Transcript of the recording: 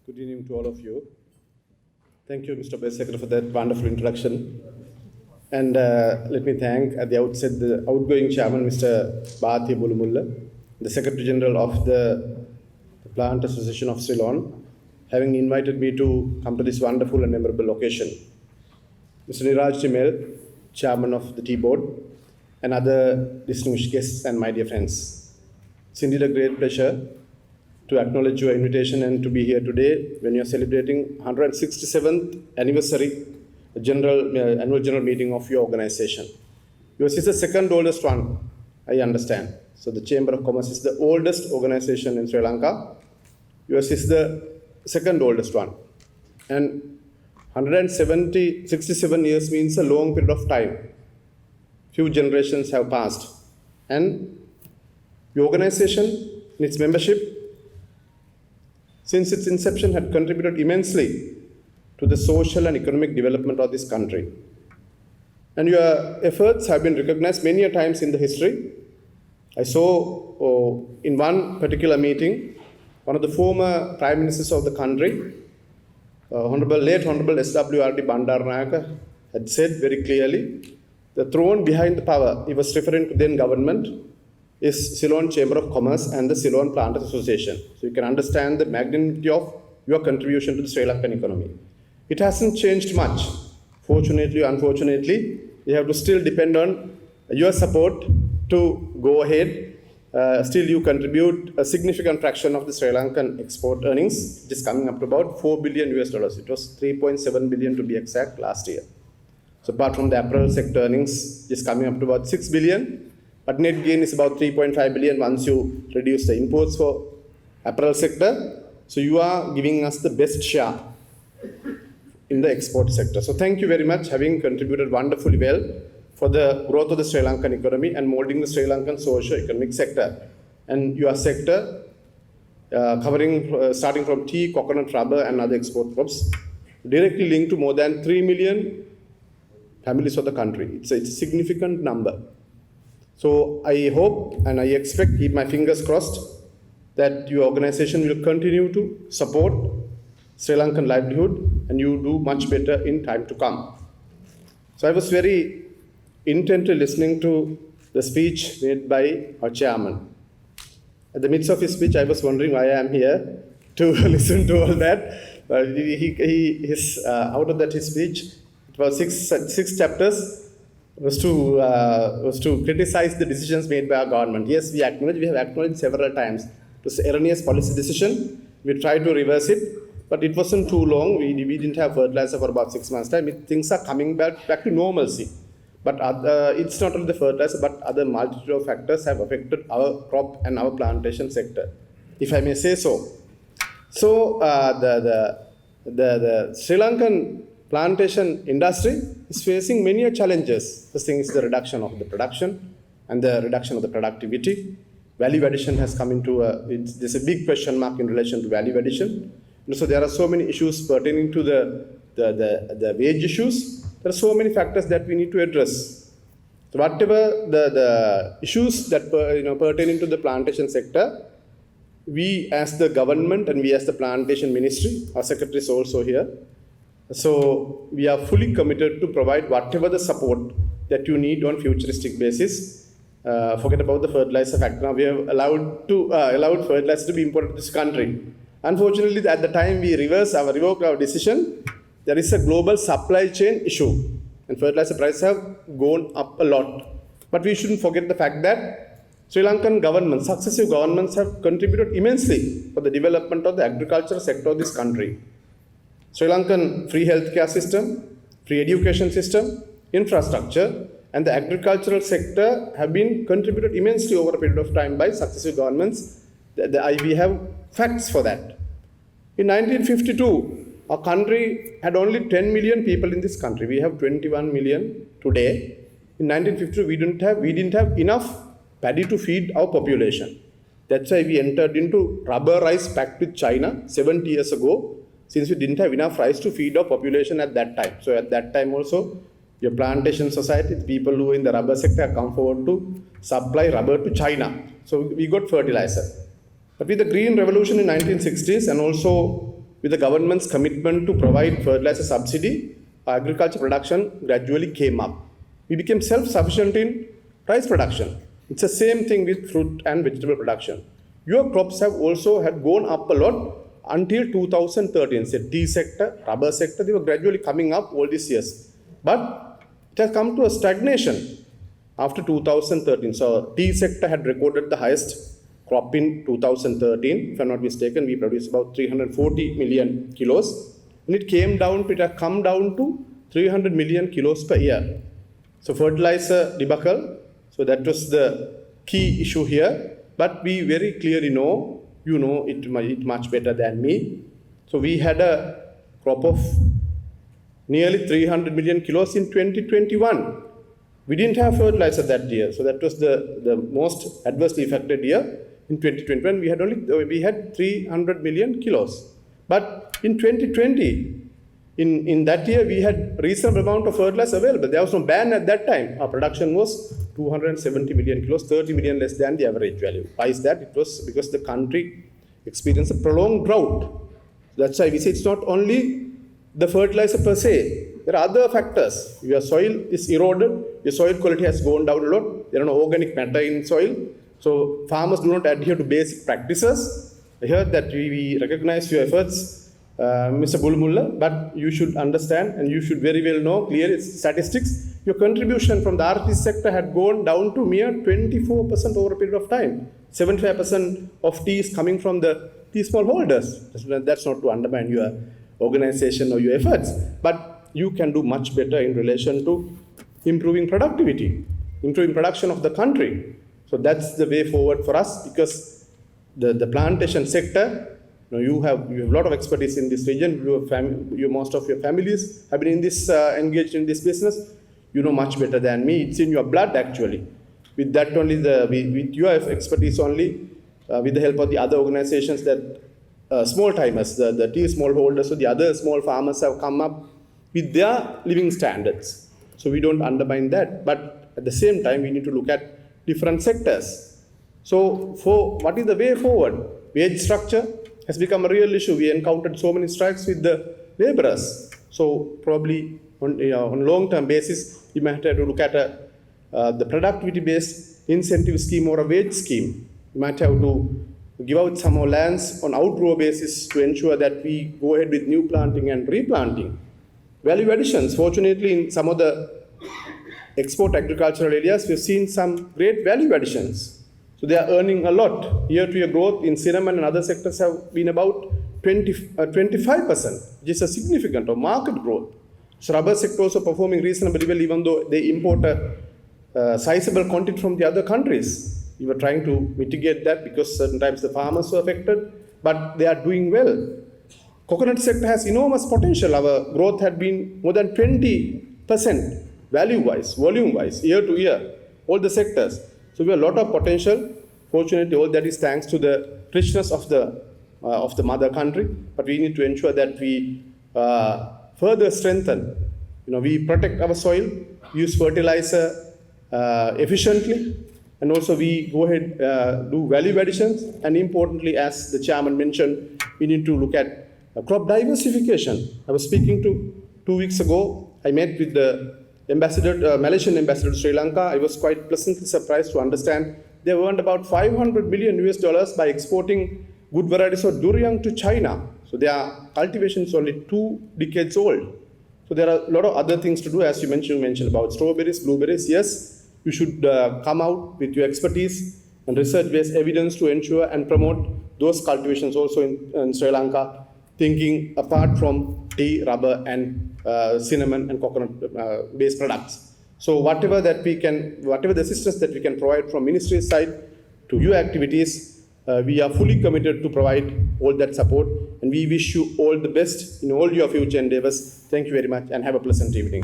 Good evening to all of you. Thank you, Mr. Base Secretary, for that wonderful introduction. And let me thank at the outset the outgoing chairman, Mr. Bhathi Bulumulla, the Secretary General of the Plant Association of Ceylon, having invited me to come to this wonderful and memorable occasion. Mr. Niraj Timel, Chairman of the Tea Board, and other distinguished guests and my dear friends. It's indeed a great pleasure to acknowledge your invitation and to be here today when you are celebrating 167th anniversary annual general meeting of your organization. Yours is the second oldest one, I understand. So the Chamber of Commerce is the oldest organization in Sri Lanka. Yours is the second oldest one. And 67 years means a long period of time. Few generations have passed. And your organization and its membership, since its inception, had contributed immensely to the social and economic development of this country. And your efforts have been recognized many a times in the history. I saw in one particular meeting, one of the former prime ministers of the country, late Honorable S.W.R.D. Bandaranaike, had said very clearly, the throne behind the power, he was referring to then government, is Ceylon Chamber of Commerce and the Ceylon Planters Association. So you can understand the magnitude of your contribution to the Sri Lankan economy. It hasn't changed much. Fortunately or unfortunately, we have to still depend on your support to go ahead. Still you contribute a significant fraction of the Sri Lankan export earnings, which is coming up to about $4 billion. It was 3.7 billion to be exact last year. So apart from the apparel sector earnings, it's coming up to about 6 billion. But net gain is about 3.5 billion once you reduce the imports for apparel sector. So you are giving us the best share in the export sector. So thank you very much, having contributed wonderfully well for the growth of the Sri Lankan economy and molding the Sri Lankan socio-economic sector. And your sector covering starting from tea, coconut, rubber and other export crops, directly linked to more than 3 million families of the country. It's a significant number. So I hope and I expect, keep my fingers crossed, that your organization will continue to support Sri Lankan livelihood and you do much better in time to come. So I was very intently listening to the speech made by our chairman. At the midst of his speech, I was wondering why I am here to listen to all that. Out of that his speech, it was six chapters. Was to criticize the decisions made by our government. Yes, we have acknowledged several times. It was an erroneous policy decision. We tried to reverse it, but it wasn't too long. We didn't have fertilizer for about 6 months' time. Things are coming back to normalcy. But it's not only the fertilizer, but other multitude of factors have affected our crop and our plantation sector, if I may say so. So the Sri Lankan plantation industry is facing many challenges. First thing is the reduction of the production and the reduction of the productivity. Value addition has come into there's a big question mark in relation to value addition. And so there are so many issues pertaining to the wage issues. There are so many factors that we need to address. So whatever the issues that pertaining to the plantation sector, we as the government and we as the plantation ministry, our secretary is also here. So we are fully committed to provide whatever the support that you need on futuristic basis. Forget about the fertilizer factor. Now we have allowed fertilizer to be imported to this country. Unfortunately, at the time we revoked our decision, there is a global supply chain issue and fertilizer prices have gone up a lot. But we shouldn't forget the fact that Sri Lankan governments, successive governments have contributed immensely for the development of the agricultural sector of this country. Sri Lankan free healthcare system, free education system, infrastructure, and the agricultural sector have been contributed immensely over a period of time by successive governments. We have facts for that. In 1952, our country had only 10 million people in this country. We have 21 million today. In 1952, we didn't have enough paddy to feed our population. That's why we entered into rubber rice pact with China 70 years ago, since we didn't have enough rice to feed our population at that time. So at that time also, your plantation society, the people who are in the rubber sector have come forward to supply rubber to China. So we got fertilizer. But with the Green Revolution in 1960s and also with the government's commitment to provide fertilizer subsidy, agriculture production gradually came up. We became self-sufficient in rice production. It's the same thing with fruit and vegetable production. Your crops have also had gone up a lot until 2013. So tea sector, rubber sector, they were gradually coming up all these years. But it has come to a stagnation after 2013. So tea sector had recorded the highest crop in 2013. If I'm not mistaken, we produced about 340 million kilos. And it came down, it had come down to 300 million kilos per year. So fertilizer debacle, so that was the key issue here. But we very clearly know, you know it much better than me. So we had a crop of nearly 300 million kilos in 2021. We didn't have fertilizer that year. So that was the most adversely affected year. In 2021, we had 300 million kilos. But in 2020, in that year, we had reasonable amount of fertilizer available. There was no ban at that time. Our production was 270 million kilos, 30 million less than the average value. Why is that? It was because the country experienced a prolonged drought. That's why we say it's not only the fertilizer per se. There are other factors. Your soil is eroded, your soil quality has gone down a lot. There are no organic matter in soil. So farmers do not adhere to basic practices. I heard that we recognize your efforts, Mr. Bulmulla, but you should understand and you should very well know clear statistics. Your contribution from the RT sector had gone down to mere 24% over a period of time. 75% of tea is coming from the tea smallholders. That's not to undermine your organization or your efforts, but you can do much better in relation to improving productivity, improving production of the country. So that's the way forward for us, because the plantation sector, you have a lot of expertise in this region. Most of your families have been in this engaged in this business. You know much better than me. It's in your blood actually. With that only, with your expertise only, with the help of the other organizations that small timers, the tea smallholders, so the other small farmers have come up with their living standards. So we don't undermine that, but at the same time, we need to look at different sectors. So for what is the way forward? Wage structure has become a real issue. We encountered so many strikes with the laborers. So probably on long-term basis, we might have to look at the productivity-based incentive scheme or a wage scheme. We might have to give out some more lands on outrow basis to ensure that we go ahead with new planting and replanting. Value additions. Fortunately, in some of the export agricultural areas, we've seen some great value additions. So they are earning a lot. Year-to-year growth in cinnamon and other sectors have been about 25%, which is a significant or market growth. So rubber sector also performing reasonably well, even though they import a sizable quantity from the other countries. We were trying to mitigate that because certain times the farmers were affected, but they are doing well. Coconut sector has enormous potential. Our growth had been more than 20% value-wise, volume-wise, year-to-year, all the sectors. So we have a lot of potential. Fortunately, all that is thanks to the richness of the mother country. But we need to ensure that we further strengthen. We protect our soil, use fertilizer efficiently, and also we go ahead do value additions. And importantly, as the chairman mentioned, we need to look at crop diversification. I was speaking to 2 weeks ago. I met with the Malaysian ambassador to Sri Lanka. I was quite pleasantly surprised to understand they earned about $500 million by exporting good varieties of durian to China. So their cultivation is only 2 decades old. So there are a lot of other things to do. As you mentioned about strawberries, blueberries. Yes, you should come out with your expertise and research-based evidence to ensure and promote those cultivations also in Sri Lanka, thinking apart from tea, rubber, and cinnamon and coconut-based products. So whatever the assistance that we can provide from ministry side to your activities, we are fully committed to provide all that support, and we wish you all the best in all your future endeavors. Thank you very much and have a pleasant evening.